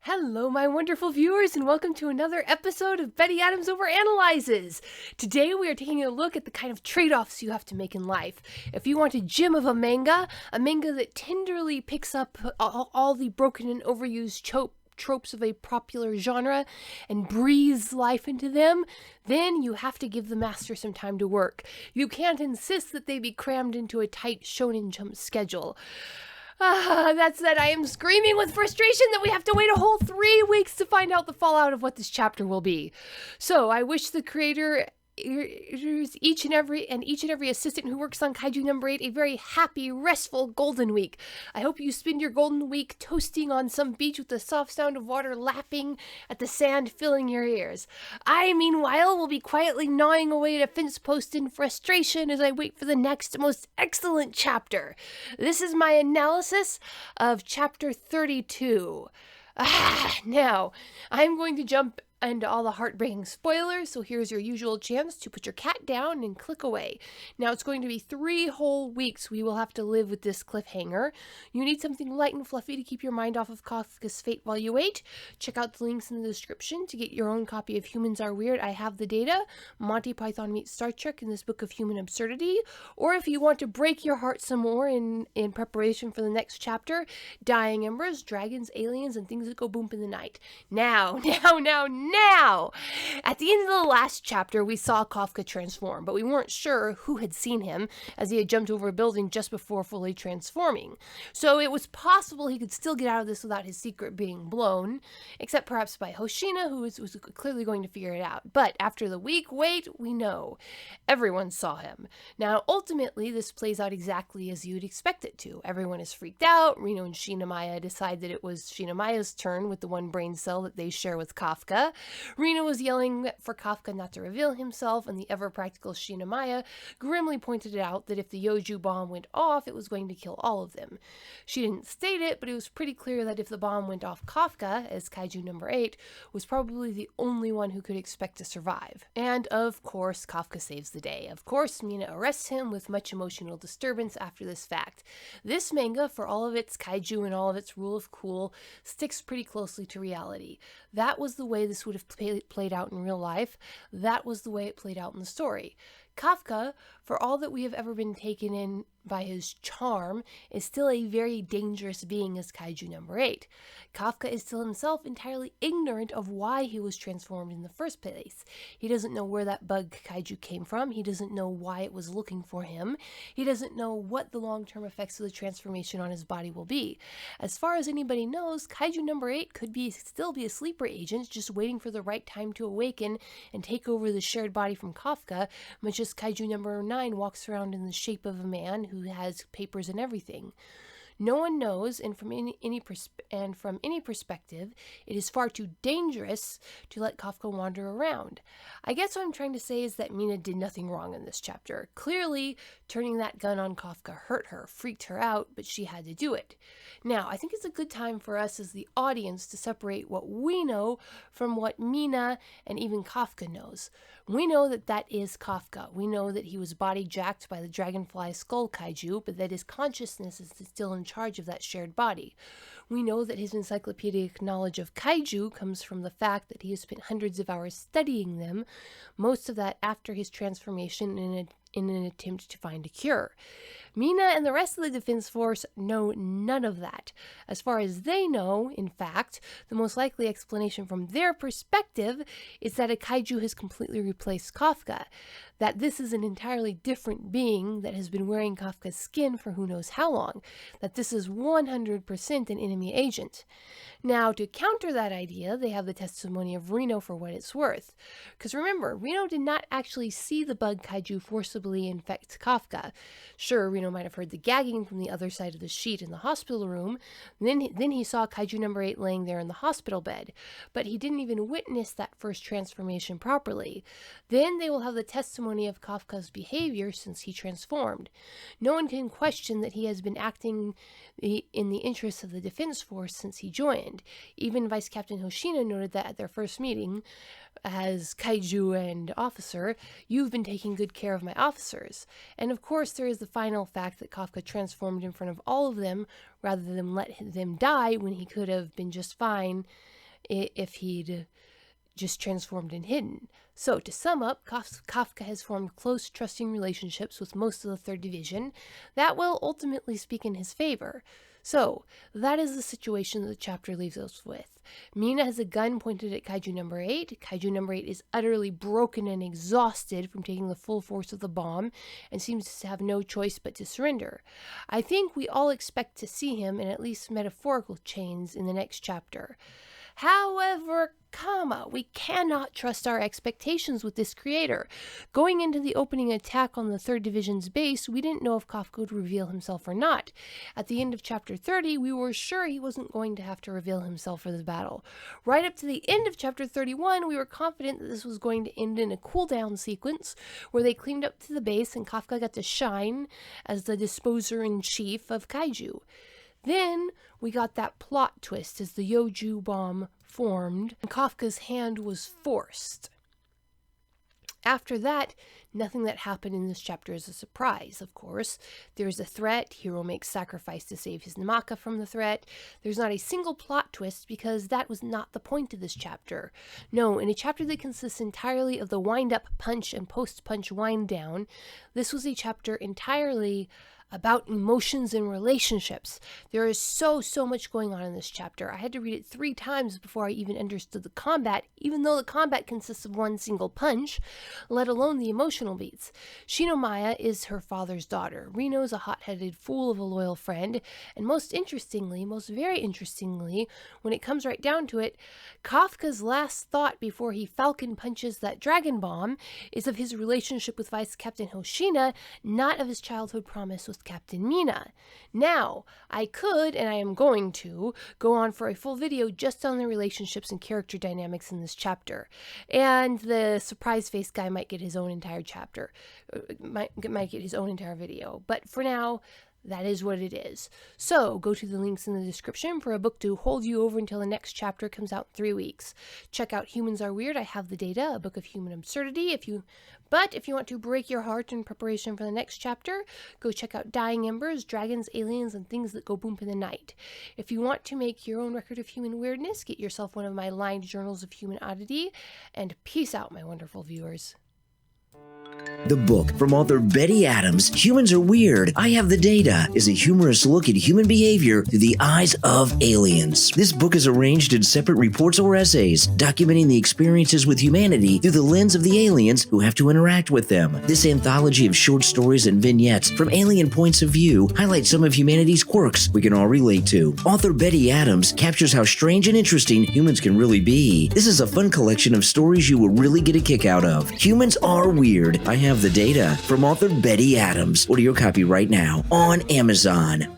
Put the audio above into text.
Hello, my wonderful viewers, and welcome to another episode of Betty Adams Overanalyzes. Today we are taking a look at the kind of trade-offs you have to make in life. If you want a gem of a manga that tenderly picks up all the broken and overused tropes of a popular genre and breathes life into them, then you have to give the master some time to work. You can't insist that they be crammed into a tight Shonen Jump schedule. That said, I am screaming with frustration that we have to wait a whole 3 weeks to find out the fallout of what this chapter will be. So I wish the creator, each and every assistant who works on Kaiju number 8 a very happy, restful golden week. I hope you spend your golden week toasting on some beach with the soft sound of water lapping at the sand filling your ears. I, meanwhile, will be quietly gnawing away at a fence post in frustration as I wait for the next most excellent chapter. This is my analysis of chapter 32. Now, I'm going to jump into all the heartbreaking spoilers, so here's your usual chance to put your cat down and click away. Now, it's going to be 3 whole weeks we will have to live with this cliffhanger. You need something light and fluffy to keep your mind off of Kafka's fate while you wait. Check out the links in the description to get your own copy of Humans Are Weird. I have the data. Monty Python meets Star Trek in this book of human absurdity. Or if you want to break your heart some more in preparation for the next chapter, Dying Embers, Dragons, Aliens, and Things That Go Boom in the Night. Now! At the end of the last chapter, we saw Kafka transform, but we weren't sure who had seen him, as he had jumped over a building just before fully transforming. So it was possible he could still get out of this without his secret being blown, except perhaps by Hoshina, who was clearly going to figure it out. But after the week wait, we know. Everyone saw him. Now, ultimately, this plays out exactly as you'd expect it to. Everyone is freaked out. Rino and Shinamaya decide that it was Shinamaya's turn with the one brain cell that they share with Kafka. Rino was yelling for Kafka not to reveal himself, and the ever-practical Shinamaya grimly pointed out that if the Yoju bomb went off, it was going to kill all of them. She didn't state it, but it was pretty clear that if the bomb went off, Kafka, as Kaiju number 8, was probably the only one who could expect to survive. And, of course, Kafka saves the day. Of course, Mina arrests him with much emotional disturbance after this fact. This manga, for all of its Kaiju and all of its rule of cool, sticks pretty closely to reality. That was the way this would have played out in real life. That was the way it played out in the story. Kafka, for all that we have ever been taken in by his charm, is still a very dangerous being as Kaiju number 8. Kafka is still himself entirely ignorant of why he was transformed in the first place. He doesn't know where that bug Kaiju came from. He doesn't know why it was looking for him. He doesn't know what the long-term effects of the transformation on his body will be. As far as anybody knows, Kaiju number 8 could still be a sleeper agent, just waiting for the right time to awaken and take over the shared body from Kafka, much as Kaiju number 9 walks around in the shape of a man who has papers and everything. No one knows, and from any perspective, it is far too dangerous to let Kafka wander around. I guess what I'm trying to say is that Mina did nothing wrong in this chapter. Clearly, turning that gun on Kafka hurt her, freaked her out, but she had to do it. Now, I think it's a good time for us as the audience to separate what we know from what Mina and even Kafka knows. We know that is Kafka. We know that he was body jacked by the dragonfly skull kaiju, but that his consciousness is still in charge of that shared body. We know that his encyclopedic knowledge of kaiju comes from the fact that he has spent hundreds of hours studying them, most of that after his transformation in an attempt to find a cure. Mina and the rest of the Defense Force know none of that. As far as they know, in fact, the most likely explanation from their perspective is that a kaiju has completely replaced Kafka, that this is an entirely different being that has been wearing Kafka's skin for who knows how long, that this is 100% an enemy agent. Now, to counter that idea, they have the testimony of Rino for what it's worth. Because remember, Rino did not actually see the bug kaiju forcibly infect Kafka. Sure, Rino might have heard the gagging from the other side of the sheet in the hospital room. Then he saw Kaiju number 8 laying there in the hospital bed. But he didn't even witness that first transformation properly. Then they will have the testimony of Kafka's behavior since he transformed. No one can question that he has been acting in the interests of the Defense Force since he joined. Even Vice Captain Hoshina noted that at their first meeting, as kaiju and officer, you've been taking good care of my officers. And of course, there is the final fact that Kafka transformed in front of all of them rather than let them die when he could have been just fine if he'd just transformed and hidden. So, to sum up, Kafka has formed close, trusting relationships with most of the 3rd Division that will ultimately speak in his favor. So, that is the situation that the chapter leaves us with. Mina has a gun pointed at Kaiju number 8. Kaiju number 8 is utterly broken and exhausted from taking the full force of the bomb and seems to have no choice but to surrender. I think we all expect to see him in at least metaphorical chains in the next chapter. However, we cannot trust our expectations with this creator. Going into the opening attack on the 3rd Division's base, we didn't know if Kafka would reveal himself or not. At the end of chapter 30, we were sure he wasn't going to have to reveal himself for the battle. Right up to the end of chapter 31, we were confident that this was going to end in a cooldown sequence where they cleaned up to the base and Kafka got to shine as the disposer-in-chief of Kaiju. Then we got that plot twist as the Yoju bomb formed and Kafka's hand was forced. After that, nothing that happened in this chapter is a surprise, of course. There's a threat, hero makes sacrifice to save his Namaka from the threat. There's not a single plot twist because that was not the point of this chapter. No, in a chapter that consists entirely of the wind-up punch and post-punch wind-down, this was a chapter entirely about emotions and relationships. There is so much going on in this chapter. I had to read it 3 times before I even understood the combat, even though the combat consists of one single punch, let alone the emotional beats. Shinomiya is her father's daughter. Reno's a hot-headed fool of a loyal friend, and most very interestingly, when it comes right down to it, Kafka's last thought before he falcon punches that dragon bomb is of his relationship with Vice Captain Hoshina, not of his childhood promise with Captain Mina. Now, I could, and I am going to, go on for a full video just on the relationships and character dynamics in this chapter. And the surprise face guy might get his own entire chapter, might get his own entire video. But for now, that is what it is. So, go to the links in the description for a book to hold you over until the next chapter comes out in 3 weeks. Check out Humans Are Weird, I Have the Data, a book of human absurdity. If you want to break your heart in preparation for the next chapter, go check out Dying Embers, Dragons, Aliens, and Things That Go Boom in the Night. If you want to make your own record of human weirdness, get yourself one of my lined journals of human oddity, and peace out, my wonderful viewers. The book from author Betty Adams, Humans Are Weird, I Have the Data, is a humorous look at human behavior through the eyes of aliens. This book is arranged in separate reports or essays, documenting the experiences with humanity through the lens of the aliens who have to interact with them. This anthology of short stories and vignettes from alien points of view highlights some of humanity's quirks we can all relate to. Author Betty Adams captures how strange and interesting humans can really be. This is a fun collection of stories you will really get a kick out of. Humans Are Weird, I Have the Data, from author Betty Adams. Order your copy right now on Amazon.